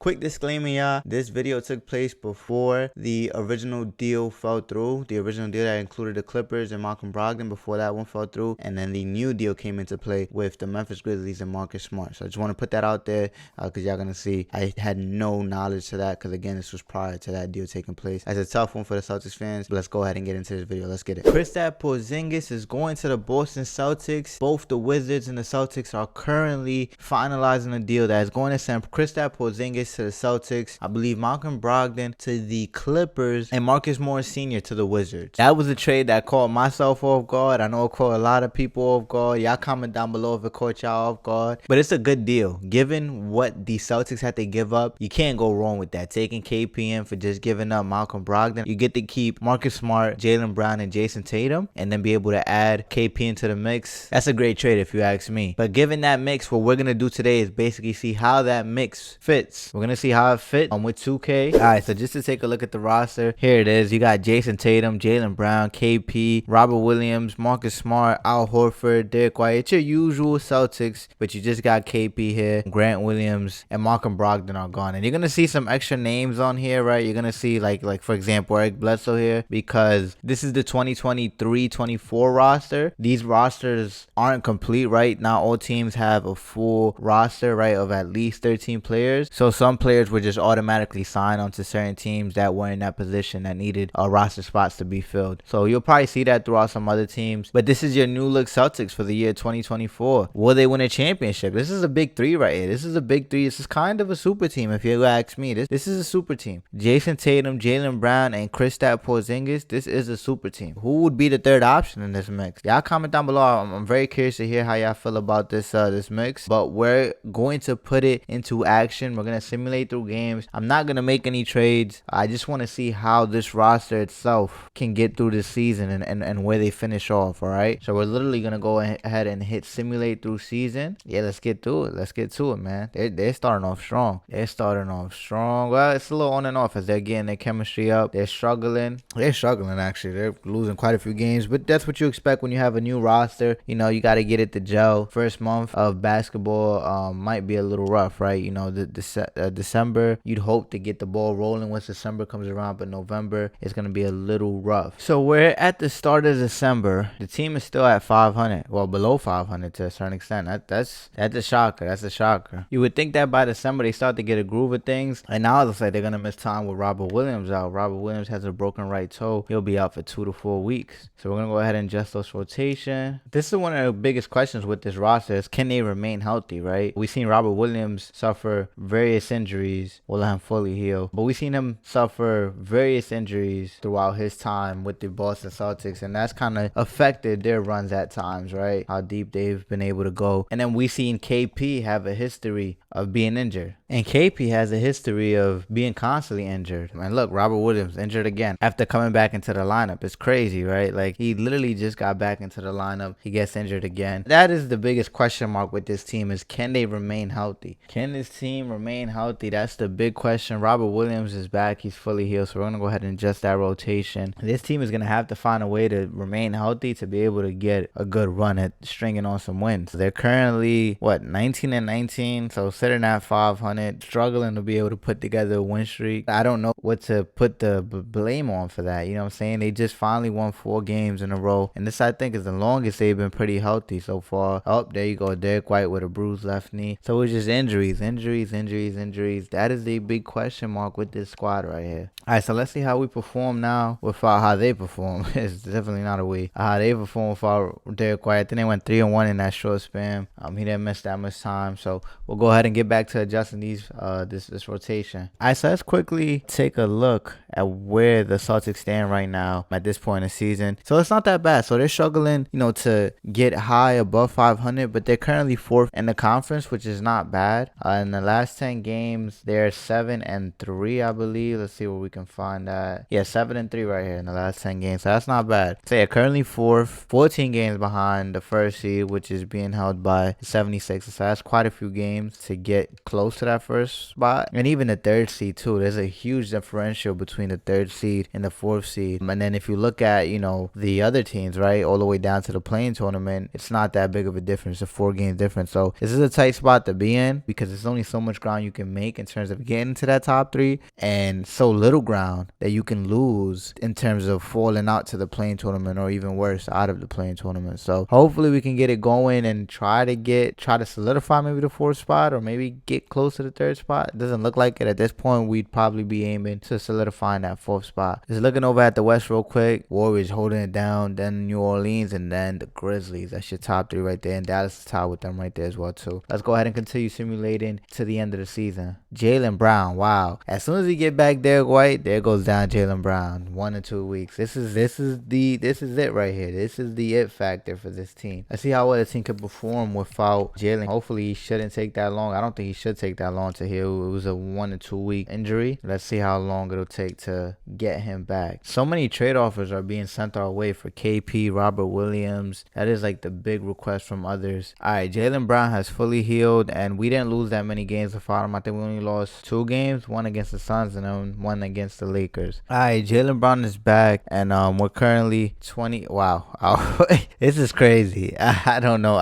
Quick disclaimer, y'all. This video took place before the original deal fell through. The original deal that included the Clippers and Malcolm Brogdon, before that one fell through. And then the new deal came into play with the Memphis Grizzlies and Marcus Smart. So I just want to put that out there because y'all going to see I had no knowledge to that because, again, this was prior to that deal taking place. That's a tough one for the Celtics fans. But let's go ahead and get into this video. Let's get it. Porzingis is going to the Boston Celtics. Both the Wizards and the Celtics are currently finalizing a deal that is going to send Porzingis to the Celtics, I believe Malcolm Brogdon to the Clippers, and Marcus Morris Sr. to the Wizards. That was a trade that caught myself off guard. I know it caught a lot of people off guard. Y'all comment down below if it caught y'all off guard. But it's a good deal. Given what the Celtics had to give up, you can't go wrong with that. Taking KP in for just giving up Malcolm Brogdon, you get to keep Marcus Smart, Jaylen Brown, and Jason Tatum, and then be able to add KP into the mix. That's a great trade if you ask me. But given that mix, what we're going to do today is basically see how that mix fits. We're going to see how it fits with 2K. All right, so just to take a look at the roster, here it is. You got Jason Tatum, Jaylen Brown, KP, Robert Williams, Marcus Smart, Al Horford, Derek White. It's your usual Celtics, but you just got KP here, Grant Williams, and Malcolm Brogdon are gone. And you're going to see some extra names on here, right? You're going to see like for example, Eric Bledsoe here, because this is the 2023-24 roster. These rosters aren't complete, right? Not all teams have a full roster, right, of at least 13 players. So some players were just automatically signed onto certain teams that were in that position that needed roster spots to be filled. So you'll probably see that throughout some other teams. But this is your new look Celtics for the year 2024. Will they win a championship? This is a big three right here. This is a big three. This is kind of a super team if you ask me. This is a super team. Jason Tatum, Jaylen Brown, and Porzingis. This is a super team. Who would be the third option in this mix? Y'all comment down below. I'm very curious to hear how y'all feel about this this mix. But we're going to put it into action. We're gonna simulate through games. I'm not gonna make any trades. I just want to see how this roster itself can get through this season and where they finish off. All right, so we're literally gonna go ahead and hit simulate through season. Yeah, let's get through it. Let's get to it, man. They're starting off strong. Well, it's a little on and off as they're getting their chemistry up. They're struggling actually. They're losing quite a few games, but that's what you expect when you have a new roster. You know, you got to get it to gel. First month of basketball might be a little rough, right? You know, December, you'd hope to get the ball rolling once December comes around, but November is going to be a little rough. So we're at the start of December. The team is still at 500. Well, below 500 to a certain extent. That's a shocker. That's a shocker. You would think that by December they start to get a groove of things, and now it looks like they're going to miss time with Robert Williams out. Robert Williams has a broken right toe. He'll be out for 2 to 4 weeks. So we're going to go ahead and adjust those rotation. This is one of the biggest questions with this roster is, can they remain healthy, right? We've seen Robert Williams suffer various injuries. We'll let him fully heal. But we've seen him suffer various injuries throughout his time with the Boston Celtics, and that's kind of affected their runs at times, right? How deep they've been able to go. And then we've seen KP have a history of being injured. And KP has a history of being constantly injured. And look, Robert Williams injured again after coming back into the lineup. It's crazy, right? Like, he literally just got back into the lineup. He gets injured again. That is the biggest question mark with this team, is can they remain healthy? Can this team remain healthy? That's the big question. Robert Williams is back. He's fully healed. So we're going to go ahead and adjust that rotation. This team is going to have to find a way to remain healthy to be able to get a good run at stringing on some wins. They're currently, 19-19. So sitting at 500, struggling to be able to put together a win streak. I don't know what to put the blame on for that. You know what I'm saying? They just finally won 4 games in a row. And this, I think, is the longest they've been pretty healthy so far. Oh, there you go. Derek White with a bruised left knee. So it's just injuries. That is the big question mark with this squad right here. All right, so let's see how we perform now without how they perform. It's definitely not a way. How they perform without Derek White. I think they went 3-1 in that short span. He didn't miss that much time. So we'll go ahead and get back to adjusting these this rotation. All right, so let's quickly take a look at where the Celtics stand right now at this point in the season. So it's not that bad. So they're struggling, you know, to get high above 500, but they're currently 4th in the conference, which is not bad. In the last 10 games, they're 7-3, I believe. Let's see where we can find that. Yeah, 7-3 right here in the last 10 games. So that's not bad. So they're currently 4th, 14 games behind the first seed, which is being held by the 76ers. So that's quite a few games to get close to that first spot. And even the third seed too. There's a huge differential between between the 3rd seed and the 4th seed. And then if you look at, the other teams, right, all the way down to the play-in tournament, it's not that big of a difference, a 4-game difference. So this is a tight spot to be in because there's only so much ground you can make in terms of getting to that top 3 and so little ground that you can lose in terms of falling out to the play-in tournament or even worse, out of the play-in tournament. So hopefully we can get it going and try to solidify maybe the 4th spot or maybe get close to the 3rd spot. It doesn't look like it at this point. We'd probably be aiming to solidifying that 4th spot. Just looking over at the West real quick. Warriors holding it down, then New Orleans, and then the Grizzlies. That's your top 3 right there, and Dallas is tied with them right there as well too. Let's go ahead and continue simulating to the end of the season. Jaylen Brown, wow. As soon as we get back Derek White, there goes down Jaylen Brown. 1 or 2 weeks. This is it right here. This is the it factor for this team. Let's see how well the team can perform without Jaylen. Hopefully he shouldn't take that long. I don't think he should take that long to heal. It was a 1 or 2 week injury. Let's see how long it'll take to get him back. So many trade offers are being sent our way for KP, Robert Williams. That is like the big request from others. All right, Jaylen Brown has fully healed, and we didn't lose that many games without him. I think we only lost 2 games, 1 against the Suns and then 1 against the Lakers. All right, Jaylen Brown is back, and we're currently 20. Wow, this is crazy. I don't know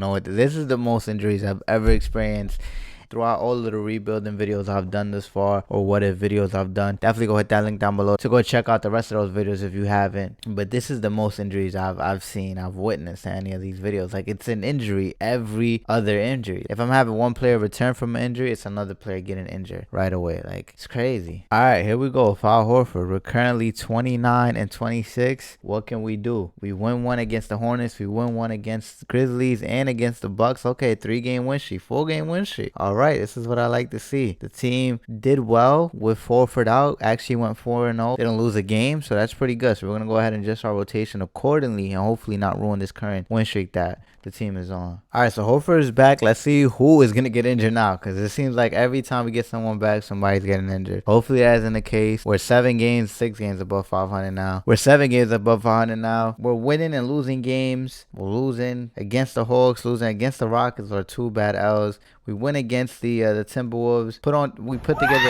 what this is. The most injuries I've ever experienced throughout all of the rebuilding videos I've done this far, or what if videos I've done. Definitely go hit that link down below to go check out the rest of those videos if you haven't. But this is the most injuries I've seen, I've witnessed in any of these videos. Like, it's an injury every other injury. If I'm having one player return from an injury, it's another player getting injured right away. Like, it's crazy. All right, here we go. Al Horford. We're currently 29 and 26. What can we do? We win 1 against the Hornets. We win 1 against the Grizzlies and against the Bucks. Okay, 3-game win streak, 4-game win streak. All right, this is what I like to see. The team did well with Horford out. Actually went 4-0. Didn't lose a game, so that's pretty good. So we're going to go ahead and adjust our rotation accordingly and hopefully not ruin this current win streak that the team is on. All right, so Horford is back. Let's see who is going to get injured now, because it seems like every time we get someone back, somebody's getting injured. Hopefully that isn't the case. We're 6 games above 500 now. We're 7 games above 500 now. We're winning and losing games. We're losing against the Hawks, losing against the Rockets are 2 bad L's. We win against the Timberwolves. We put together.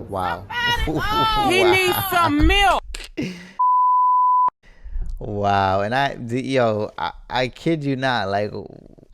Wow. He needs some milk. Wow, and I kid you not, like,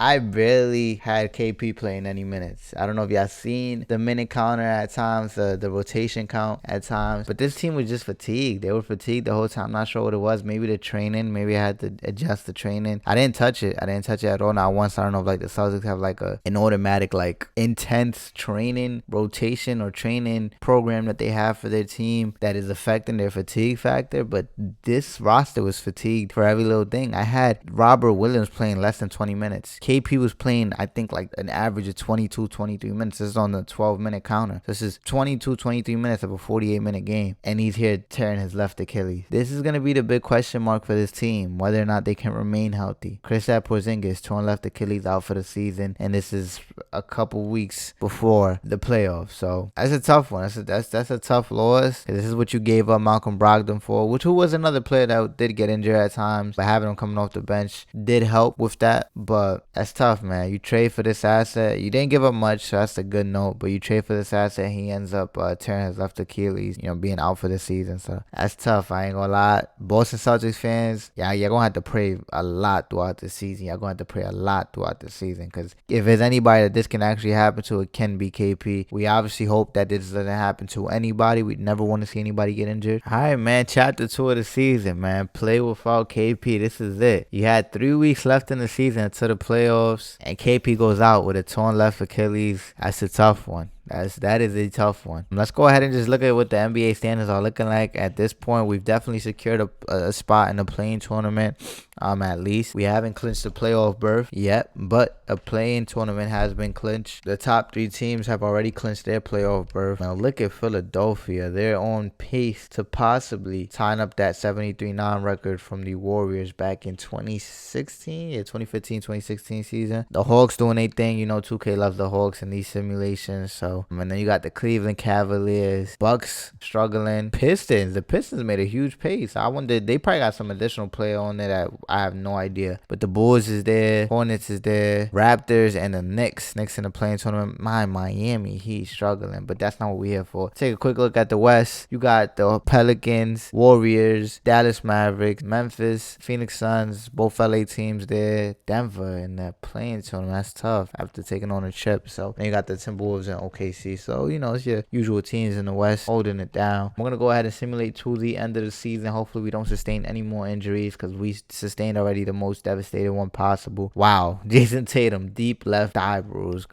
I barely had KP playing any minutes. I don't know if y'all seen the minute counter at times, the rotation count at times, but this team was just fatigued. They were fatigued the whole time. Not sure what it was. Maybe the training. Maybe I had to adjust the training. I didn't touch it. At all. Not once. I don't know if like the Celtics have like an automatic, like, intense training rotation or training program that they have for their team that is affecting their fatigue factor, but this roster was fatigued for every little thing. I had Robert Williams playing less than 20 minutes. KP was playing, I think, like an average of 22, 23 minutes. This is on the 12-minute counter. This is 22, 23 minutes of a 48-minute game, and he's here tearing his left Achilles. This is going to be the big question mark for this team, whether or not they can remain healthy. Porzingis torn left Achilles out for the season, and this is a couple weeks before the playoffs. So that's a tough one. That's a tough loss. This is what you gave up Malcolm Brogdon for, who was another player that did get injured at times, but having him coming off the bench did help with that. But that's tough, man. You trade for this asset. You didn't give up much, so that's a good note. But you trade for this asset, he ends up tearing his left Achilles, being out for the season. So that's tough. I ain't gonna lie. Boston Celtics fans, you're gonna have to pray a lot throughout the season. You're gonna have to pray a lot throughout the season, because if there's anybody that this can actually happen to, it can be KP. We obviously hope that this doesn't happen to anybody. We never want to see anybody get injured. All right, man. Chapter 2 of the season, man. Play without KP. This is it. You had 3 weeks left in the season until the playoffs, and KP goes out with a torn left Achilles. That's a tough one. That is a tough one. Let's go ahead and just look at what the NBA standings are looking like at this point. We've definitely secured a spot in the play-in tournament. At least we haven't clinched the playoff berth yet, but a play-in tournament has been clinched. The top 3 teams have already clinched their playoff berth. Now look at Philadelphia. They're on pace to possibly tying up that 73-9 record from the Warriors back in 2015, 2016 season. The Hawks doing their thing. 2K loves the Hawks in these simulations, so deal. And then you got the Cleveland Cavaliers, Bucks struggling, Pistons. The Pistons made a huge pace. I wonder, they probably got some additional player on there that I have no idea. But the Bulls is there, Hornets is there, Raptors, and the Knicks. Knicks in the playing tournament. Miami, he's struggling, but that's not what we're here for. Take a quick look at the West. You got the Pelicans, Warriors, Dallas Mavericks, Memphis, Phoenix Suns, both LA teams there, Denver in that playing tournament. That's tough after taking on a chip. So then you got the Timberwolves and OKC. So, you know, it's your usual teams in the West holding it down. We're going to go ahead and simulate to the end of the season. Hopefully we don't sustain any more injuries because we sustained already the most devastating one possible. Wow. Jason Tatum, deep left thigh bruise.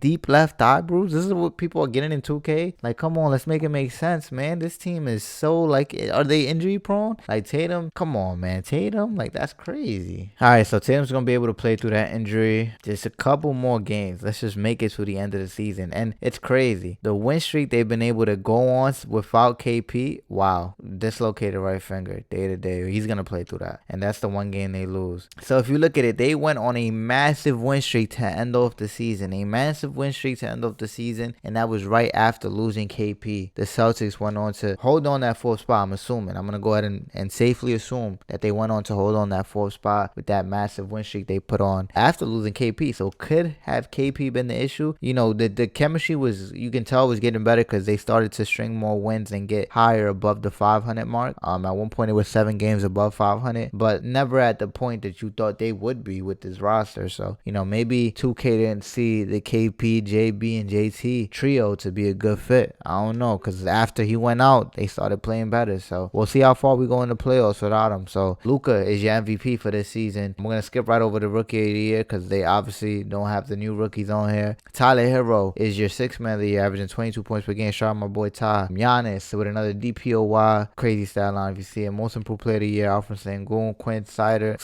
Deep left thigh bruise? This is what people are getting in 2K? Like, come on, let's make it make sense, man. This team is so, like, are they injury prone? Like, Tatum, come on, man. Tatum, like, that's crazy. All right, so Tatum's going to be able to play through that injury. Just a couple more games. Let's just make it to the end of the season. And it's crazy. The win streak they've been able to go on without KP, wow. Dislocated right finger, day to day. He's going to play through that. And that's the one game they lose. So if you look at it, they went on a massive win streak to end off the season. A massive win streak to end off the season. And that was right after losing KP. The Celtics went on to hold on that fourth spot, I'm assuming. I'm going to go ahead and safely assume that they went on to hold on that fourth spot with that massive win streak they put on after losing KP. So could have KP been the issue? You know, the chemistry was, you can tell, was getting better because they started to string more wins and get higher above the 500 mark. At one point it was 7 games above 500, but never at the point that you thought they would be with this roster. So, you know, maybe 2K didn't see the KP, JB, and JT trio to be a good fit. I don't know, because after he went out, they started playing better. So we'll see how far we go in the playoffs without him. So Luka is your MVP for this season. We're gonna skip right over the Rookie of the Year because they obviously don't have the new rookies on here. Tyler Hero is your 6th man of the year, averaging 22 points per game. Shout out my boy Ty. Giannis with another DPOY, crazy stat line if you see it. Most improved player of the year, Alfred Sengun. Quinn Snyder,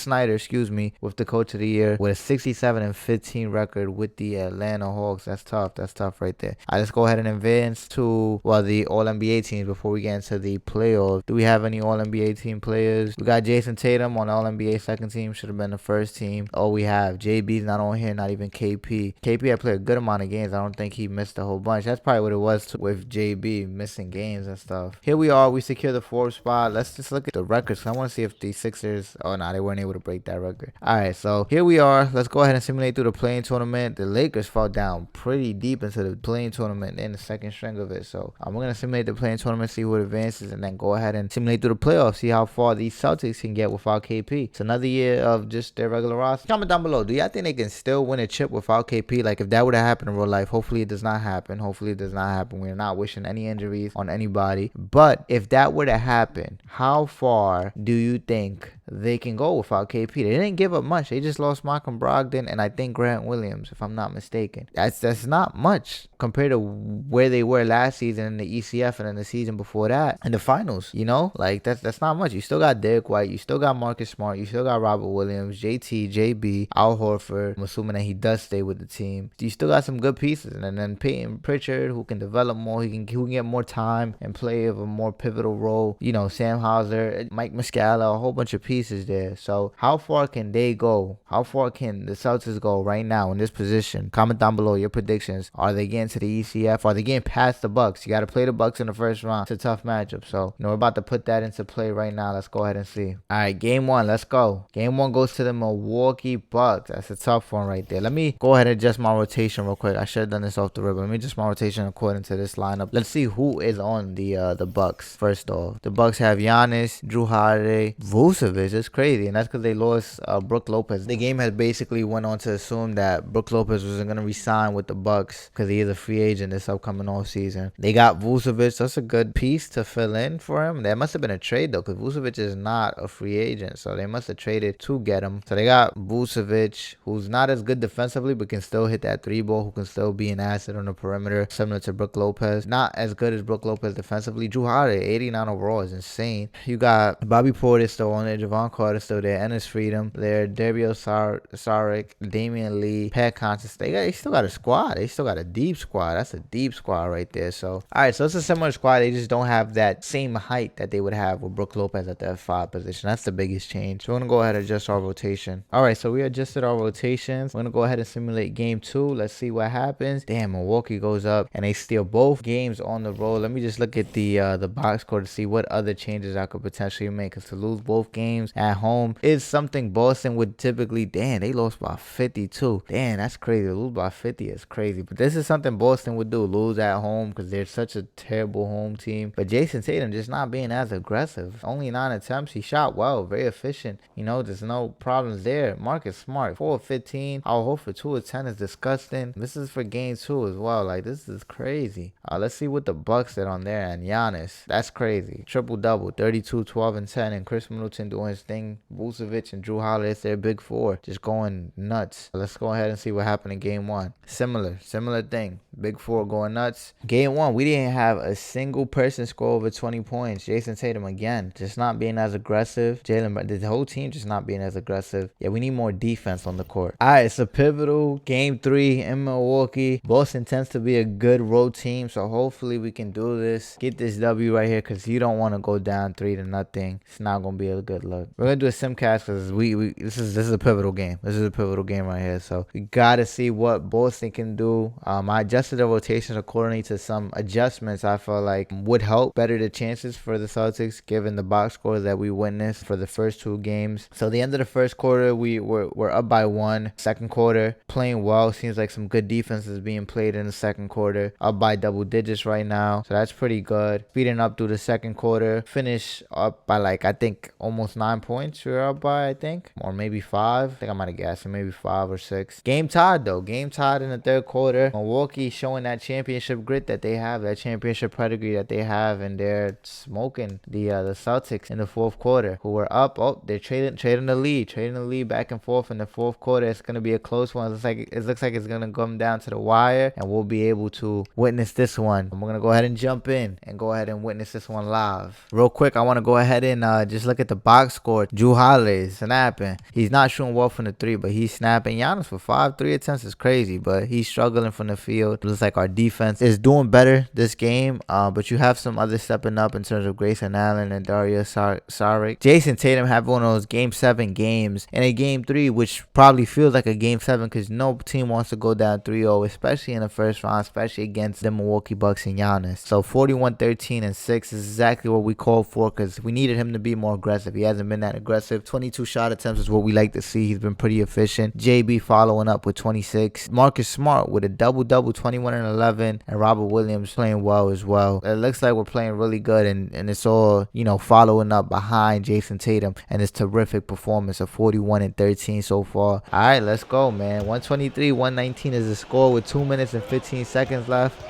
with the coach of the year with a 67-15 record with the Atlanta Hawks. That's tough. That's tough right there. All right, let's go ahead and advance to, well, the All-NBA teams before we get into the playoffs. Do we have any All-NBA team players? We got Jason Tatum on the All-NBA second team. Should have been the first team. Oh, we have JB's not on here, not even KP. KP had played a good amount of games. I don't think he missed a whole bunch. That's probably what it was with JB missing games and stuff. Here we are. We secure the 4th spot. Let's just look at the records. I want to see if the Sixers, oh no, they weren't able to break that record. All right, so here we are. Let's go ahead and simulate through the play-in tournament. The Lakers fell down pretty deep into the play-in tournament in the second string of it. So we're going to simulate the play-in tournament, see who advances, and then go ahead and simulate through the playoffs, see how far these Celtics can get without KP. It's another year of just their regular roster. Comment down below. Do y'all think they can still win a chip without KP? Like, if that would have happened in real life, hopefully it does not happen. Hopefully it does not happen. We're not wishing any injuries on anybody. But if that were to happen, how far do you think they can go without KP? They didn't give up much. They just lost Malcolm Brogdon and I think Grant Williams, if I'm not mistaken. That's not much compared to where they were last season in the ECF and in the season before that in the finals. You know, like that's not much. You still got Derek White, you still got Marcus Smart, you still got Robert Williams, JT, JB, Al Horford. I'm assuming that he does stay with the team. You still got some good pieces, and then Peyton Pritchard, who can develop more, who can get more time and play of a more pivotal role. You know, Sam Hauser, Mike Muscala, a whole bunch of pieces there. So how far can they go? How far can the Celtics go right now in this position? Comment down below your predictions. Are they getting to the ECF? Are they getting past the Bucks? You got to play the Bucks in the first round. It's a tough matchup. So, you know, we're about to put that into play right now. Let's go ahead and see. All right, game 1. Let's go. Game 1 goes to the Milwaukee Bucks. That's a tough one right there. Let me go ahead and adjust my rotation real quick. I should have done this off the rip. Let me adjust my rotation according to this lineup. Let's see who is on the Bucks. First off, the Bucks have Giannis, Drew Holiday, Vucevic. It's crazy, and that's because they lost Brook Lopez. The game has basically went on to assume that Brook Lopez wasn't gonna resign with the Bucks because he is a free agent this upcoming off season. They got Vucevic. That's a good piece to fill in for him. That must have been a trade though, because Vucevic is not a free agent, so they must have traded to get him. So they got Vucevic, who's not as good defensively but can still hit that 3-ball, who can still be an asset on the perimeter, similar to Brook Lopez. Not as good as Brook Lopez defensively. Drew Holiday, 89 overall, is insane. You got Bobby Portis still on there, Javon Javon Carter still there. Ennis Freedom there. Dario Saric, Damian Lee, Pat Constance. They still got a squad. They still got a deep squad. That's a deep squad right there. So, all right. So it's a similar squad. They just don't have that same height that they would have with Brook Lopez at the F5 position. That's the biggest change. So we're going to go ahead and adjust our rotation. All right. So we adjusted our rotations. We're going to go ahead and simulate game 2. Let's see what happens. Damn, Milwaukee goes up and they steal both games on the road. Let me just look at the box score to see what other changes I could potentially make. Because to lose both games at home is something Boston would typically. Damn, they lost by 52. Damn, that's crazy. To lose by 50 is crazy. But this is something Boston would do. Lose at home because they're such a terrible home team. But Jason Tatum just not being as aggressive. Only 9 attempts. He shot well. Very efficient. You know, there's no problems there. Marcus Smart, 4 of 15. I'll hold for 2 of 10 is disgusting. This is for game 2 as well. Like, this is crazy. Let's see what the Bucks did on there. And Giannis, that's crazy. Triple-double, 32, 12, and 10. And Chris Middleton doing his thing. Vucevic and Drew Holiday, it's their big 4. Just going nuts. Let's go ahead and see what happened in game 1. Similar thing. Big 4 going nuts. Game 1, we didn't have a single person score over 20 points. Jason Tatum again, just not being as aggressive. The whole team just not being as aggressive. Yeah, we need more defense on the court. All right, it's a pivotal game 3 in Milwaukee. Boston tends to be a good road team, so hopefully we can do this. Get this W right here, because you don't want to go down 3-0. It's not gonna be a good look. We're gonna do a simcast because this is a pivotal game. This is a pivotal game right here, so we gotta see what Boston can do. I adjusted the rotations accordingly to some adjustments I felt like would help better the chances for the Celtics, given the box scores that we witnessed for the first 2 games. So the end of the first quarter, we're up by 1. Second quarter, playing well. Seems like some good defense is being played in the second quarter. Up by double digits right now, so that's pretty good. Speeding up through the second quarter, finish up by like, I think almost 9 points. We're up by, I think, or maybe 5. I think I might have guessed, maybe 5 or 6. Game tied though. Game tied in the third quarter. Milwaukee showing that championship grit that they have, that championship pedigree that they have, and they're smoking the Celtics in the fourth quarter, who were up. Oh, they're trading the lead back and forth in the fourth quarter. It's gonna be a close one. It looks like it's gonna come down to the wire, and we'll be able to witness this one. I'm gonna go ahead and jump in and go ahead and witness this one live. Real quick, I want to go ahead and just look at the box score. Drew Holiday snapping. He's not shooting well from the 3, but he's snapping. Giannis for 5 3 attempts is crazy, but he's struggling from the field. It looks like our defense is doing better this game, but you have some others stepping up in terms of Grayson Allen and Dario Saric. Jason Tatum had one of those game 7 games in a game 3, which probably feels like a game 7 because no team wants to go down 3-0, especially in the first round, especially against the Milwaukee Bucks and Giannis. So 41, 13, and 6 is exactly what we called for because we needed him to be more aggressive. He hasn't been that aggressive. 22 shot attempts is what we like to see. He's been pretty efficient. JB following up with 26. Marcus Smart with a double-double, 21 and 11, and Robert Williams playing well as well. It looks like we're playing really good, and it's all, you know, following up behind Jason Tatum and his terrific performance of 41 and 13 so far. All right, let's go, man. 123-119 is the score with 2 minutes and 15 seconds left.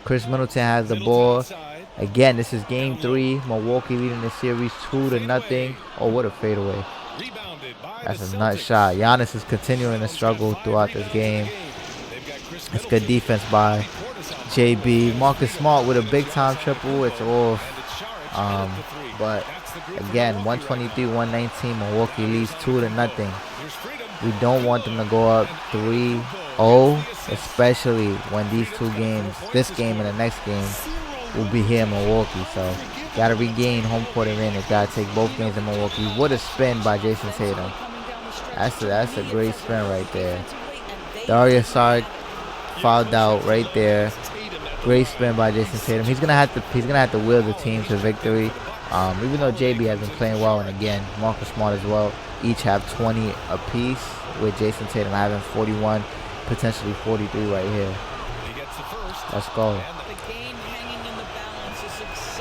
Chris Middleton has the ball. Again, this is game 3. Milwaukee leading the series 2-0. Oh, what a fadeaway. That's a nut shot. Giannis is continuing to struggle throughout this game. It's good defense by JB. Marcus Smart with a big-time triple. It's off. But, again, 123-119. Milwaukee leads 2-0. We don't want them to go up 3-0, especially when these 2 games, this game and the next game, will be here in Milwaukee. So, gotta regain home court advantage. Gotta take both games in Milwaukee. What a spin by Jason Tatum. That's a great spin right there. Dario Saric fouled out right there. Great spin by Jason Tatum. He's gonna have to wheel the team to victory. Even though JB has been playing well, and again Marcus Smart as well, each have 20 apiece, with Jason Tatum having 41, potentially 43 right here. Let's go.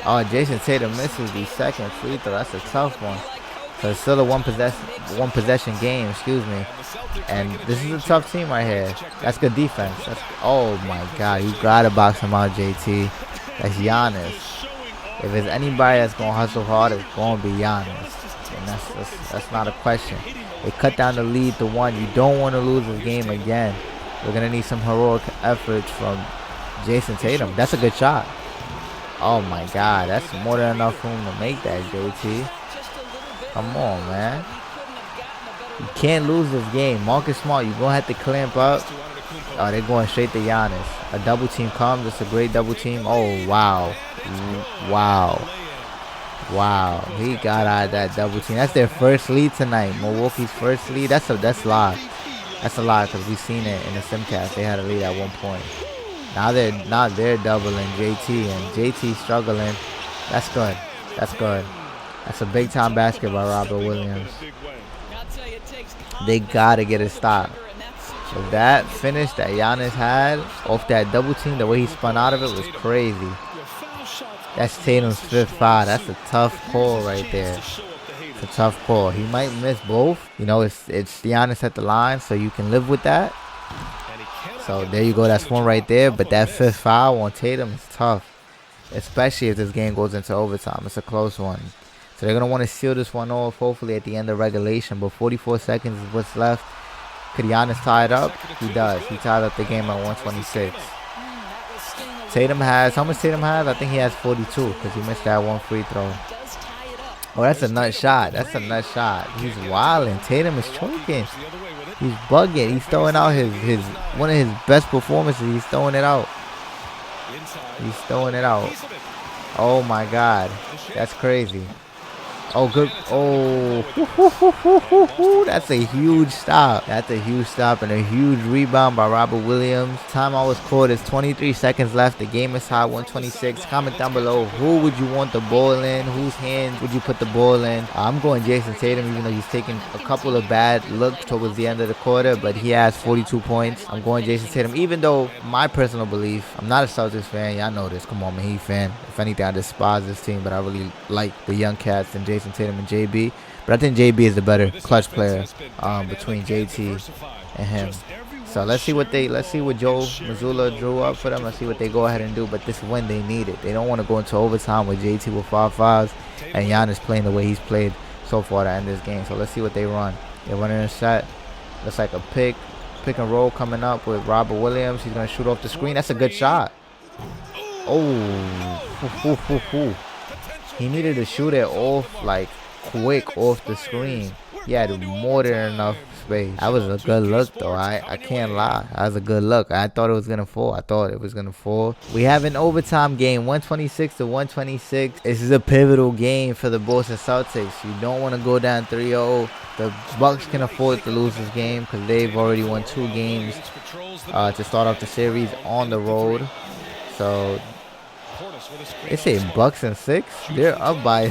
Oh, Jason Tatum misses the second free throw. That's a tough one. So it's still a one possession game, excuse me. And this is a tough team right here. That's good defense. Oh my God, you gotta box him out, JT. That's Giannis. If there's anybody that's gonna hustle hard, it's gonna be Giannis. And that's not a question. They cut down the lead to 1. You don't want to lose this game again. We're gonna need some heroic efforts from Jason Tatum. That's a good shot. Oh my God, that's more than enough room to make that, JT. Come on, man. You can't lose this game. Marcus Smart, you're going to have to clamp up. Oh, they're going straight to Giannis. A double team comes. It's a great double team. Oh, wow. Wow. Wow. He got out of that double team. That's their first lead tonight. Milwaukee's first lead. That's live. That's a lot because we've seen it in the Simcast. They had a lead at one point. Now they're doubling JT, and JT struggling. That's good. That's good. That's a big time basket by Robert Williams. They gotta get a stop. So that finish that Giannis had off that double team, the way he spun out of it was crazy. That's Tatum's 5th foul. That's a tough call right there. It's a tough call. He might miss both. You know, it's Giannis at the line, so you can live with that. So there you go. That's one right there. But that 5th foul on Tatum is tough, especially if this game goes into overtime. It's a close one. So they're going to want to seal this one off, hopefully at the end of regulation. But 44 seconds is what's left. Could Giannis tie it up? He does. He tied up the game at 126. Tatum has, how much Tatum has? I think he has 42 because he missed that one free throw. Oh, that's a nut shot. That's a nut shot. He's wilding. Tatum is choking. He's bugging. He's throwing out his one of his best performances. He's throwing it out. He's throwing it out. Oh my God. That's crazy. Oh, good. Oh, that's a huge stop. That's a huge stop and a huge rebound by Robert Williams. Timeout was called. There's 23 seconds left. The game is high, 126. Comment down below. Who would you want the ball in? Whose hands would you put the ball in? I'm going Jason Tatum, even though he's taking a couple of bad looks towards the end of the quarter, but he has 42 points. I'm going Jason Tatum, even though my personal belief, I'm not a Celtics fan. Y'all know this. Come on, man. Heat fan. If anything, I despise this team, but I really like the young cats and Jason Tatum and JB. But I think JB is the better clutch player between JT and him. So let's see what Joe Mazzulla drew up for them. Let's see what they go ahead and do. But this win they need it. They don't want to go into overtime with JT with 5 fouls and Giannis playing the way he's played so far to end this game. So let's see what they run. They're running a set. Looks like a pick and roll coming up with Robert Williams. He's gonna shoot off the screen. That's a good shot. Oh. He needed to shoot it off, like, quick off the screen. He had more than enough space. That was a good look, though. I can't lie. That was a good look. I thought it was going to fall. We have an overtime game, 126 to 126. This is a pivotal game for the Boston Celtics. You don't want to go down 3-0. The Bucks can afford to lose this game because they've already won 2 games to start off the series on the road. So they say Bucks and 6. They're up by.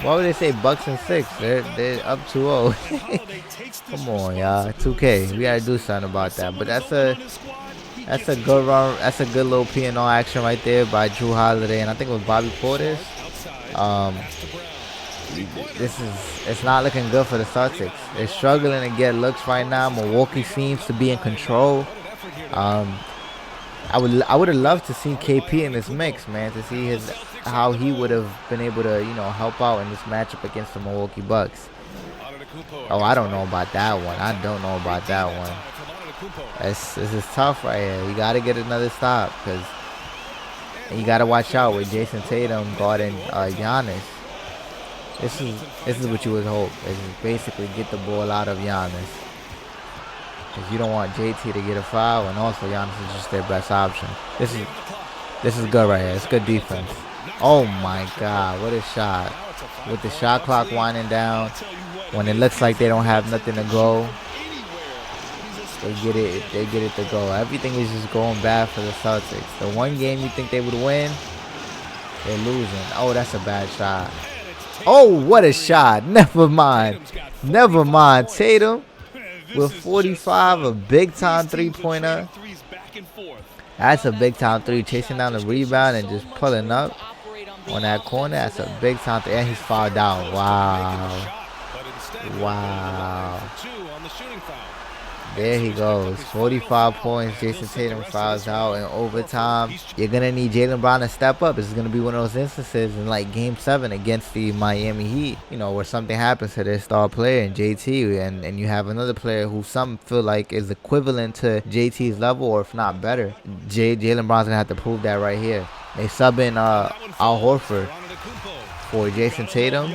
Why would they say Bucks and 6? They're up 2-0. Come on, y'all. 2K. We gotta do something about that. But that's a good run. That's a good little P&O action right there by Drew Holiday, and I think it was Bobby Portis. It's not looking good for the Celtics. They're struggling to get looks right now. Milwaukee seems to be in control. I would have loved to see KP in this mix, man, to see how he would have been able to, help out in this matchup against the Milwaukee Bucks. Oh, I don't know about that one. This is tough right here. You got to get another stop because you got to watch out with Jason Tatum guarding Giannis. This is what you would hope, is basically get the ball out of Giannis. Because you don't want JT to get a foul, and also Giannis is just their best option. This is good right here. It's good defense. Oh my God, what a shot! With the shot clock winding down, when it looks like they don't have nothing to go, they get it to go. Everything is just going bad for the Celtics. The one game you think they would win, they're losing. Oh, that's a bad shot. Oh, what a shot! Never mind. Tatum with 45, a big-time three-pointer. That's a big-time 3, chasing down the rebound and just pulling up on that corner. That's a big-time 3, and he's fouled out. Wow. There he goes. 45 points. Jason Tatum fouls out in overtime. You're going to need Jaylen Brown to step up. This is going to be one of those instances in like Game 7 against the Miami Heat, where something happens to their star player in JT, and you have another player who some feel like is equivalent to JT's level, or if not better. Jaylen Brown's going to have to prove that right here. They sub in Al Horford for Jason Tatum.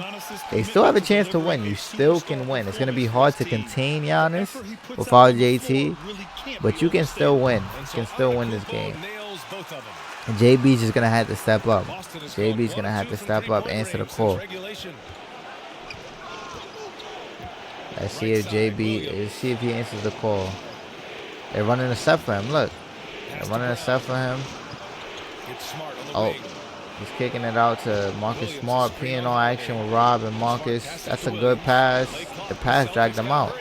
They still have a chance to win. You still can win. It's going to be hard to contain Giannis without JT, but you can still win. You can still win this game. And JB's just going to have to step up. JB's going to have to step up, answer the call. Let's see if let's see if he answers the call. They're running a set for him. Look. They're running a set for him. Oh. He's kicking it out to Marcus Smart. P&O action with Rob and Marcus. That's a good pass. The pass dragged him out.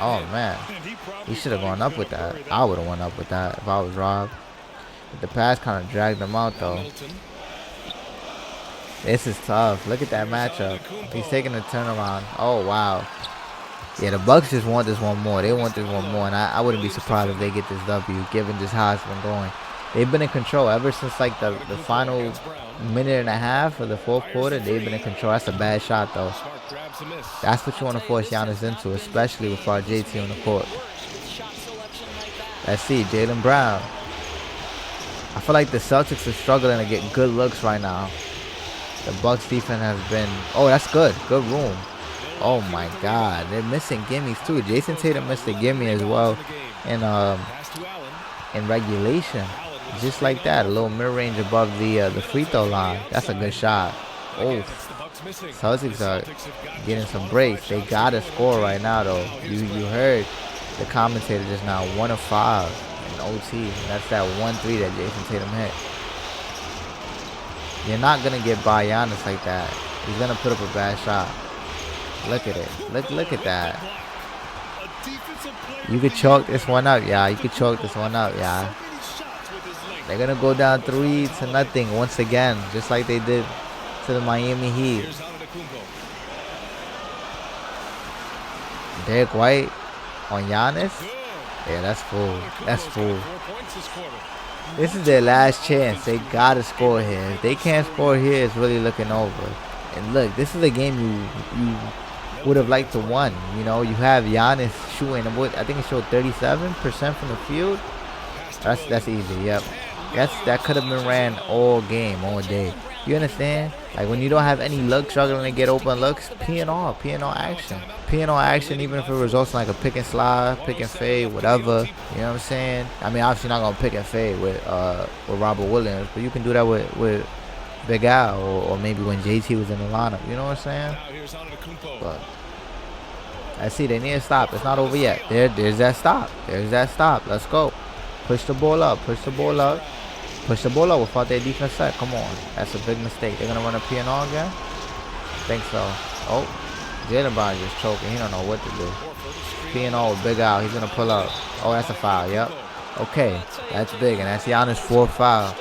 Oh, man. He should have gone up with that. I would have went up with that if I was Rob. But the pass kind of dragged him out, though. This is tough. Look at that matchup. He's taking a turnaround. Oh, wow. Yeah, the Bucks just want this one more. They want this one more. And I wouldn't be surprised if they get this W, given just how it's been going. They've been in control ever since like the final minute and a half of the fourth quarter. They've been in control. That's a bad shot though. That's what you want to force Giannis into, especially with our JT on the court. Let's see, Jaylen Brown. I feel like the Celtics are struggling to get good looks right now. The Bucks defense has been, oh, that's good. Good room. Oh my God, they're missing gimmies too. Jason Tatum missed a gimme as well in regulation. Just like that, a little mid-range above the free throw line. That's a good shot. Oh, Celtics are getting some breaks. They gotta score right now, though. You heard the commentator just now. 1 of 5 in OT. That's that 1-3 that Jason Tatum hit. You're not gonna get by Giannis like that. He's gonna put up a bad shot. Look at it. Look at that. You could chalk this one up, yeah. You could chalk this one up, yeah. They're going to go down 3-0 once again, just like they did to the Miami Heat. Derek White on Giannis. Yeah, that's full. That's full. This is their last chance. They got to score here. If they can't score here, it's really looking over. And look, this is a game you would have liked to won. You know, you have Giannis shooting, I think it showed 37% from the field. That's easy, yep. That could have been ran all game, all day. You understand? Like when you don't have any luck, struggling to get open looks, P&R action. P&R action, even if it results in like a pick and slide, pick and fade, whatever. You know what I'm saying? I mean, obviously not gonna pick and fade with Robert Williams, but you can do that with Big Al or maybe when JT was in the lineup. You know what I'm saying? But I see they need a stop. It's not over yet. There's that stop. There's that stop. Let's go. Push the ball up. Push the ball up. Push the ball up without their defense set. Come on. That's a big mistake. They're going to run a P&R again? I think so. Oh, Jaylen Brown just choking. He don't know what to do. P&R with Big Al. He's going to pull up. Oh, that's a foul. Yep. Okay. That's big. And that's Giannis' 4th foul.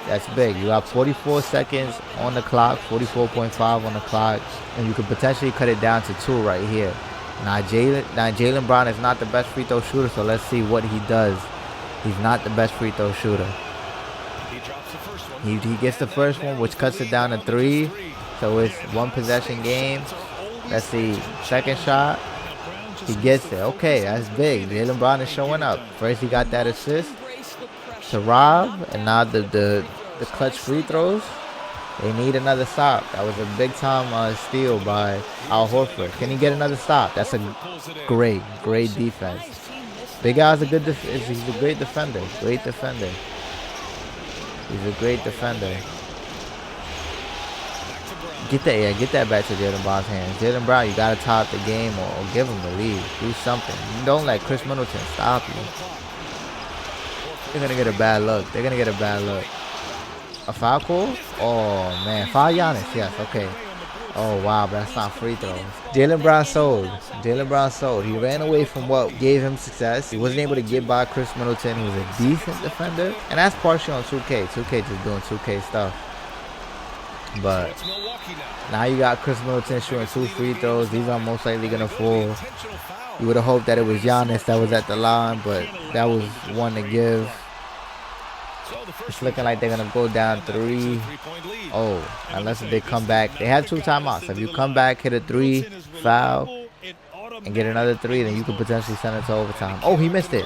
That's big. You got 44 seconds on the clock. 44.5 on the clock. And you could potentially cut it down to 2 right here. Now Jaylen Brown is not the best free throw shooter, so let's see what he does. He's not the best free throw shooter. He gets the first one, which cuts it down to 3. So it's 1 possession game. Let's see. Second shot. He gets it. Okay, that's big. Jaylen Brown is showing up. First he got that assist to Rob, and now the clutch free throws. They need another stop. That was a big time steal by Al Horford. Can he get another stop? That's a great defense. Big Al's a good he's a great defender. Great defender. He's a great defender. Get that back to Jaylen Brown's hands. Jaylen Brown, you gotta tie up the game or give him the lead. Do something. You don't let Chris Middleton stop you. They're gonna get a bad look. They're gonna get a bad look. A foul call? Oh man, foul Giannis. Yes, okay. Oh wow, but that's not free throws. Jaylen Brown sold. Jaylen Brown sold. He ran away from what gave him success. He wasn't able to get by Chris Middleton, who was a decent defender. And that's partially on 2K. 2K just doing 2K stuff. But now you got Chris Middleton shooting 2 free throws. These are most likely going to fall. You would have hoped that it was Giannis that was at the line, but that was one to give. It's looking like they're going to go down 3. Oh, unless they come back. They have 2 timeouts. If you come back, hit a 3, foul, and get another 3, then you could potentially send it to overtime. Oh, he missed it.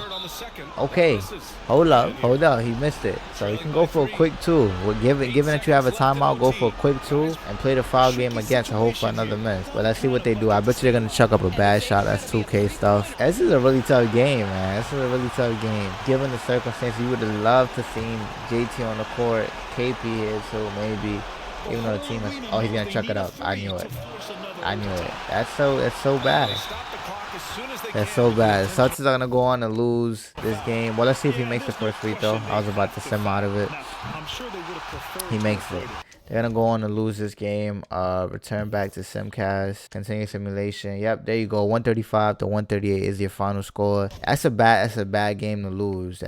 Okay, hold up. He missed it. So you can go for a quick 2. Given that you have a timeout, go for a quick 2 and play the foul game again to hope for another miss. But let's see what they do. I bet you they're gonna chuck up a bad shot. That's 2K stuff. This is a really tough game, man. This is a really tough game. Given the circumstances, you would have loved to see JT on the court, KP here too, maybe. Even though the team is, oh, he's gonna chuck it up. I knew it. That's so bad. That's so bad. Celtics are gonna go on to lose this game. Well, let's see if he makes the first free throw. I was about to send him out of it. He makes it. They're gonna go on to lose this game. Return back to Simcast. Continue simulation. Yep, there you go. 135 to 138 is your final score. That's a bad game to lose.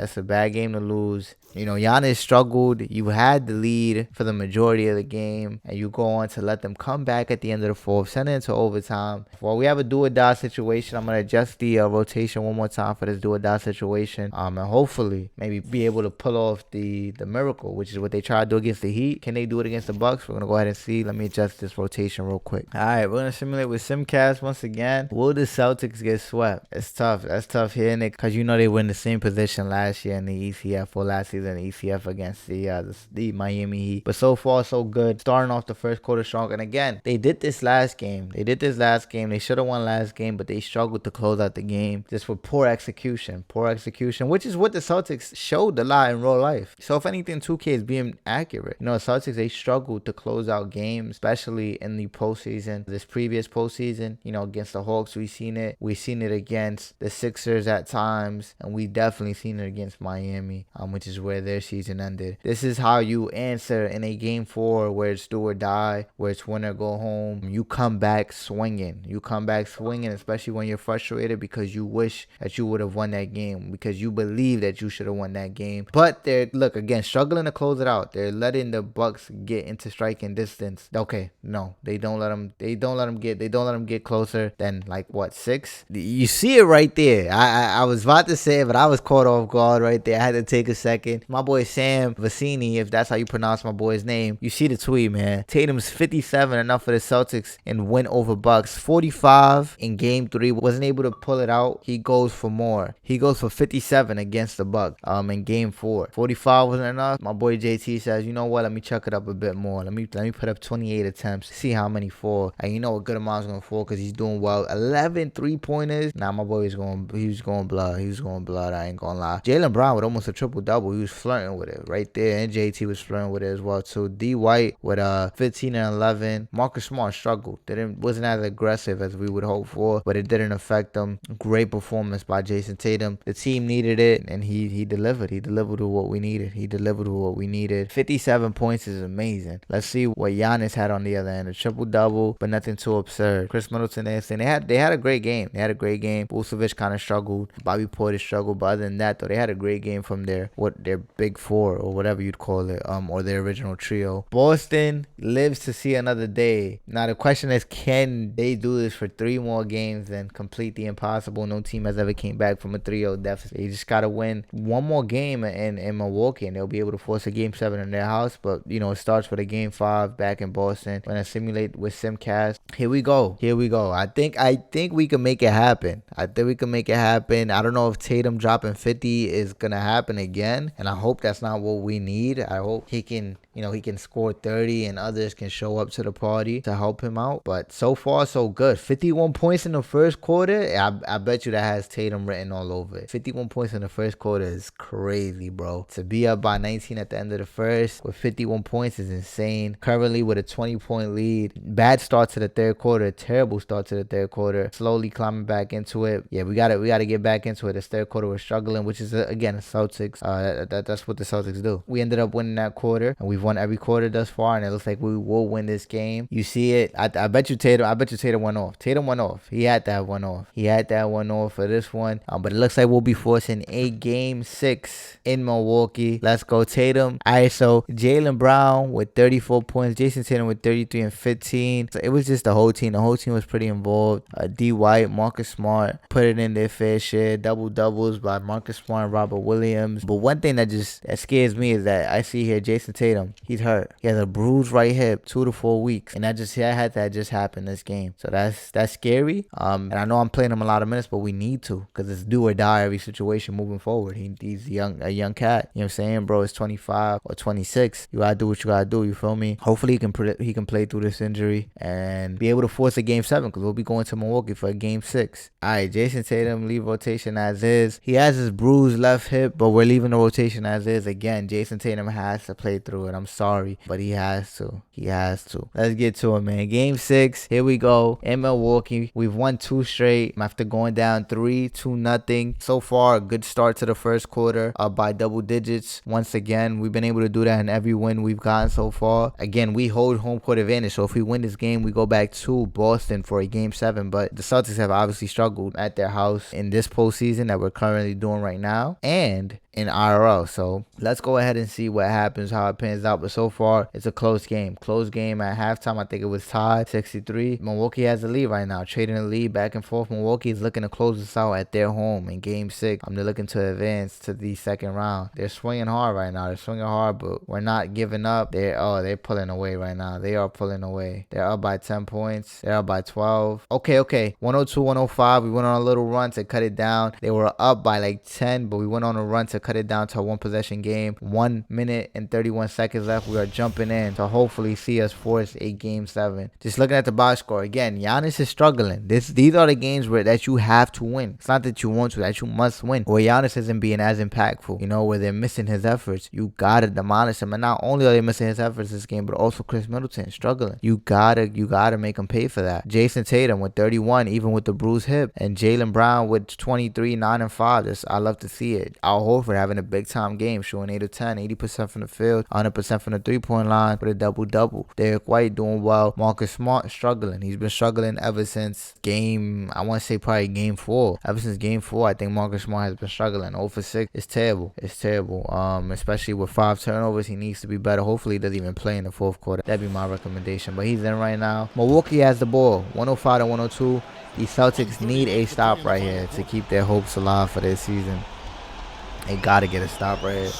You know, Giannis struggled. You had the lead for the majority of the game, and you go on to let them come back at the end of the fourth, send it into overtime. Well, we have a do-or-die situation. I'm going to adjust the rotation one more time for this do-or-die situation, and hopefully maybe be able to pull off the miracle, which is what they try to do against the Heat. Can they do it against the Bucks? We're going to go ahead and see. Let me adjust this rotation real quick. All right, we're going to simulate with Simcast once again. Will the Celtics get swept? It's tough. That's tough hitting it because you know they were in the same position last year in the ECF or last season. The ECF against the Miami Heat, but so far so good. Starting off the first quarter strong, and again they did this last game. They should have won last game, but they struggled to close out the game just for poor execution, which is what the Celtics showed a lot in real life. So if anything, 2K is being accurate. You know, the Celtics, they struggled to close out games, especially in the postseason. This previous postseason, you know, against the Hawks, we've seen it against the Sixers at times, and we definitely seen it against Miami, which is where their season ended. This is how you answer in a game 4 where it's do or die, where it's win or go home. You come back swinging, especially when you're frustrated because you wish that you would have won that game, because you believe that you should have won that game. But they're, look, again, struggling to close it out. They're letting the Bucks get into striking distance. Okay, no, they don't let them get closer than like what, 6? You see it right there. I was about to say it, but I was caught off guard right there. I had to take a second. My boy Sam Vecini, if that's how you pronounce my boy's name, you see the tweet, man. Tatum's 57 enough for the Celtics and win over Bucks. 45 in game 3, wasn't able to pull it out. He goes for more. He goes for 57 against the Bucks in game 4. 45 wasn't enough. My boy JT says, you know what, let me chuck it up a bit more. Let me put up 28 attempts, see how many fall. And you know a good amount's gonna fall because he's doing well. 11 3-pointers. Nah, my boy was going blood. He was going blood, I ain't gonna lie. Jaylen Brown with almost a triple-double. He was flirting with it right there, and JT was flirting with it as well too. D White with 15 and 11. Marcus Smart struggled. Wasn't as aggressive as we would hope for, but it didn't affect them. Great performance by Jason Tatum. The team needed it, and he delivered. He delivered with what we needed. 57 points is amazing. Let's see what Giannis had on the other end. A triple-double, but nothing too absurd. Chris Middleton, they had a great game. Vucevic kind of struggled. Bobby Portis struggled, but other than that, though, they had a great game from their big 4 or whatever you'd call it, or their original trio. Boston lives to see another day. Now the question is, can they do this for 3 more games and complete the impossible? No team has ever came back from a 3-0 deficit. They just gotta win one more game in Milwaukee, and they'll be able to force a game 7 in their house. But you know, it starts with a game 5 back in Boston. We're gonna simulate with Simcast. Here we go. I think we can make it happen. I don't know if Tatum dropping 50 is gonna happen again, and I hope that's not what we need. I hope he can score 30 and others can show up to the party to help him out. But so far so good. 51 points in the first quarter. I bet you that has Tatum written all over it. 51 points in the first quarter is crazy, bro. To be up by 19 at the end of the first with 51 points is insane. Currently with a 20-point lead. Bad start to the third quarter. Terrible start to the third quarter. Slowly climbing back into it. Yeah, we gotta get back into it. This third quarter was struggling, which is again the Celtics. That's what the Celtics do. We ended up winning that quarter, and we've won every quarter thus far, and it looks like we will win this game. You see it. I bet you Tatum went off. He had that one off for this one. But it looks like we'll be forcing a game 6 in Milwaukee. Let's go Tatum. All right, so Jaylen Brown with 34 points, Jason Tatum with 33 and 15. So it was just the whole team. The whole team was pretty involved. D White, Marcus Smart put it in their fair share. Double-doubles by Marcus Smart and Robert Williams. But one thing that scares me is that I see here Jason Tatum He's hurt. He has a bruised right hip, 2 to 4 weeks, and that had that just happen this game. So that's scary. And I know I'm playing him a lot of minutes, but we need to, because it's do or die every situation moving forward. He's a young cat. You know what I'm saying, bro? It's 25 or 26. You gotta do what you gotta do. You feel me? Hopefully he can play through this injury and be able to force a game 7, because we'll be going to Milwaukee for a game 6. All right, Jason Tatum, leave rotation as is. He has his bruised left hip, but we're leaving the rotation as is. Again, Jason Tatum has to play through it. I'm sorry, but he has to. He has to. Let's get to it, man. Game 6. Here we go. In Milwaukee, we've won 2 straight after going down 3-2-0. So far, a good start to the first quarter, up by double digits. Once again, we've been able to do that in every win we've gotten so far. Again, we hold home court advantage. So if we win this game, we go back to Boston for a game 7. But the Celtics have obviously struggled at their house in this postseason that we're currently doing right now, and in IRL. So let's go ahead and see what happens, how it pans out. But so far, it's a close game. Close game at halftime. I think it was tied 63. Milwaukee has the lead right now, trading the lead back and forth. Milwaukee is looking to close this out at their home in game 6. They're looking to advance to the second round. They're swinging hard right now. They're swinging hard, but we're not giving up. They're pulling away right now. They are pulling away. They're up by 10 points. They're up by 12. Okay. 102-105. We went on a little run to cut it down. They were up by like 10, but we went on a run to cut it down to a 1-possession game. 1 minute and 31 seconds left. We are jumping in to hopefully see us force a game 7. Just looking at the box score again, Giannis is struggling. These are the games that you have to win. It's not that you want to, that you must win. Where Giannis isn't being as impactful, where they're missing his efforts. You gotta demolish him. And not only are they missing his efforts this game, but also Chris Middleton struggling. You gotta make him pay for that. Jason Tatum with 31, even with the bruised hip, and Jaylen Brown with 23, 9 and 5. I love to see it. Al Horford having a big time game, showing 8 of 10, 80% from the field, 100% from the 3-point line with a double-double. Derek White doing well. Marcus Smart struggling. He's been struggling ever since game 4. Ever since game 4, I think Marcus Smart has been struggling. 0 for 6. It's terrible. Especially with 5 turnovers. He needs to be better. Hopefully he doesn't even play in the fourth quarter. That'd be my recommendation. But he's in right now. Milwaukee has the ball. 105-102. The Celtics need a stop right here to keep their hopes alive for this season. They gotta get a stop right here.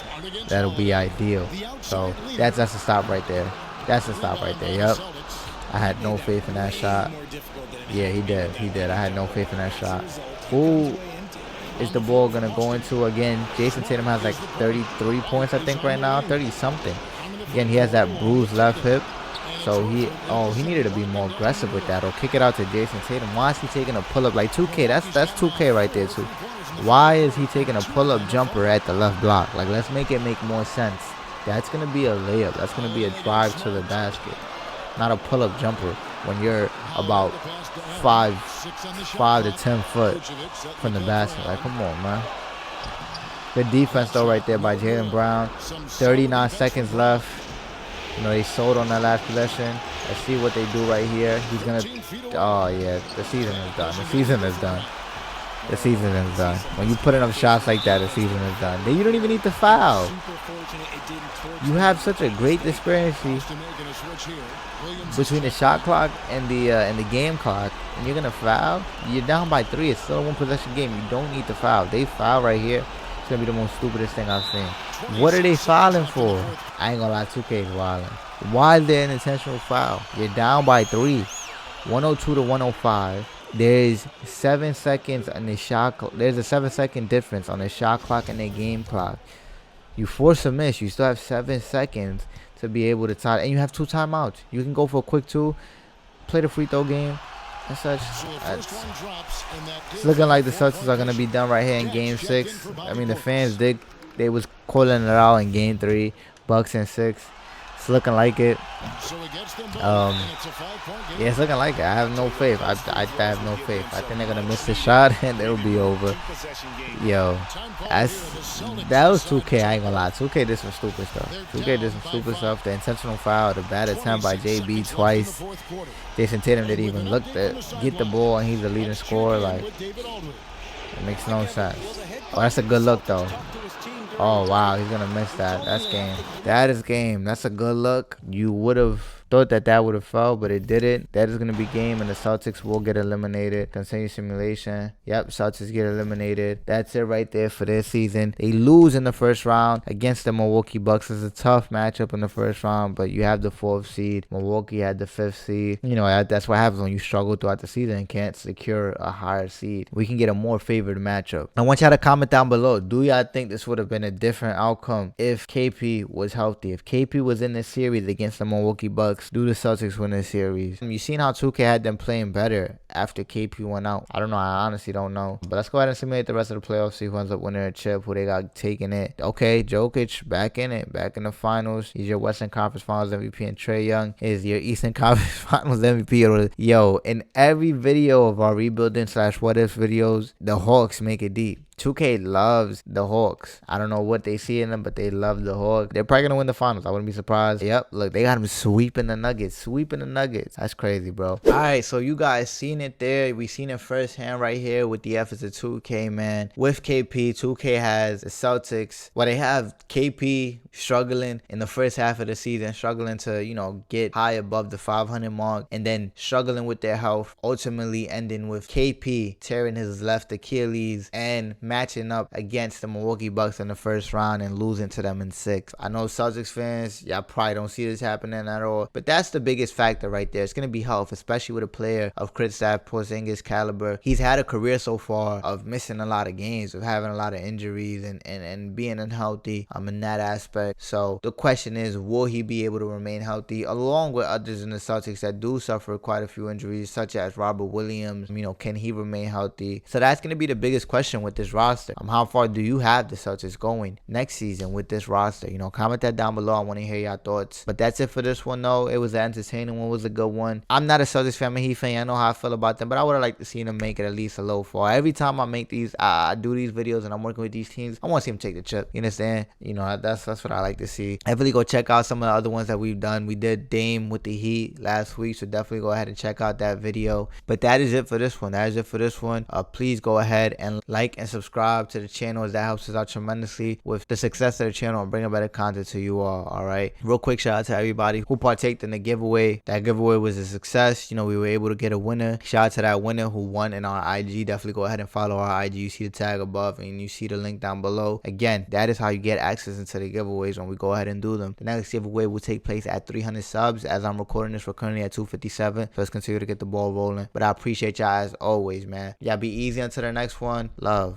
That'll be ideal. So that's a stop right there. That's a stop right there. Yep. I had no faith in that shot. Yeah, he did. I had no faith in that shot. Who is the ball gonna go into again? Jason Tatum has like 33 points, I think, right now. 30 something. Again, he has that bruised left hip. So he needed to be more aggressive with that, or kick it out to Jason Tatum. Why is he taking a pull-up like 2K? That's 2K right there too. Why is he taking a pull-up jumper at the left block? Like, let's make it make more sense. That's gonna be a layup. That's gonna be a drive to the basket, not a pull-up jumper when you're about 5 to 10 foot from the basket. Like, come on, man. Good defense though right there by Jaylen Brown. 39 seconds left. They sold on that last possession. Let's see what they do right here. He's gonna. Oh yeah, the season is done. The season is done. The season is done. When you put enough shots like that, the season is done. Then you don't even need to foul. You have such a great disparity between the shot clock and the game clock, and you're gonna foul. You're down by 3. It's still a 1-possession game. You don't need to foul. They foul right here. It's gonna be the most stupidest thing I've seen. What are they fouling for? I ain't gonna lie, 2K is wilding. Why is there an intentional foul? You're down by 3. 102-105. There's 7 seconds on the shot clock. There's a 7-second difference on the shot clock and the game clock. You force a miss. You still have 7 seconds to be able to tie. And you have 2 timeouts. You can go for a quick 2. Play the free throw game. And such. It's looking like the Celtics are gonna be done right here in game 6. I mean, the fans they was calling it out in game 3. Bucks in 6. It's looking like it. Yeah, it's looking like it. I have no faith. I have no faith. I think they're gonna miss the shot and it'll be over. Yo, that was 2K. I ain't gonna lie. 2K did some stupid stuff. 2K did some stupid stuff. The intentional foul, the bad attempt by JB twice. Jason Tatum didn't even look to get the ball, and he's the leading scorer. Like, it makes no sense. Oh, that's a good look though. Oh wow, he's gonna miss that. That's game. That is game. That's a good look. You would have Thought that would have fell, but it didn't. That is going to be game, and the Celtics will get eliminated. Continue simulation. Yep, Celtics get eliminated. That's it right there for this season. They lose in the first round against the Milwaukee Bucks. It's a tough matchup in the first round, but you have the 4th seed. Milwaukee had the 5th seed. You know, that's what happens when you struggle throughout the season and can't secure a higher seed. We can get a more favored matchup. I want y'all to comment down below. Do y'all think this would have been a different outcome if KP was healthy? If KP was in this series against the Milwaukee Bucks, do the Celtics win this series? You seen how 2K had them playing better after KP went out. I don't know. I honestly don't know. But let's go ahead and simulate the rest of the playoffs. See who ends up winning a chip, who they got taking it. Okay, Jokic back in it, back in the finals. He's your Western Conference Finals MVP, and Trae Young is your Eastern Conference Finals MVP. Yo, in every video of our rebuilding / what if videos, the Hawks make it deep. 2K loves the Hawks. I don't know what they see in them, but they love the Hawks. They're probably going to win the finals. I wouldn't be surprised. Yep, look, they got them sweeping the Nuggets. Sweeping the Nuggets. That's crazy, bro. All right, so you guys seen it there. We seen it firsthand right here with the efforts of 2K, man. With KP, 2K has the Celtics. Well, they have KP struggling in the first half of the season, struggling to, you know, get high above the 500 mark, and then struggling with their health, ultimately ending with KP tearing his left Achilles and matching up against the Milwaukee Bucks in the first round and losing to them in 6. I know Celtics fans, y'all probably don't see this happening at all, but that's the biggest factor right there. It's going to be health, especially with a player of Kristaps Porzingis caliber. He's had a career so far of missing a lot of games, of having a lot of injuries and being unhealthy in that aspect. So the question is, will he be able to remain healthy along with others in the Celtics that do suffer quite a few injuries, such as Robert Williams? You know, can he remain healthy? So that's going to be the biggest question with this roster. How far do you have the Celtics going next season with this roster? You know, comment that down below. I want to hear your thoughts. But that's it for this one, though. It was an entertaining one. It was a good one. I'm not a Celtics fan, I'm a Heat fan. I know how I feel about them, but I would have liked to see them make it at least a low far. Every time I make these, I do these videos and I'm working with these teams, I want to see them take the chip. You understand? You know, that's what I like to see. Definitely go check out some of the other ones that we've done. We did Dame with the Heat last week, so definitely go ahead and check out that video. But that is it for this one. Please go ahead and like and subscribe to the channel, as that helps us out tremendously with the success of the channel and bringing better content to you all right? Real quick shout out to everybody who partaked in the giveaway. That giveaway was a success. You know, we were able to get a winner. Shout out to that winner who won in our IG. Definitely go ahead and follow our IG. You see the tag above and you see the link down below. Again, that is how you get access into the giveaways when we go ahead and do them. The next giveaway will take place at 300 subs. As I'm recording this, we're currently at 257, so let's continue to get the ball rolling. But I appreciate y'all as always, man. Y'all be easy until the next one. Love.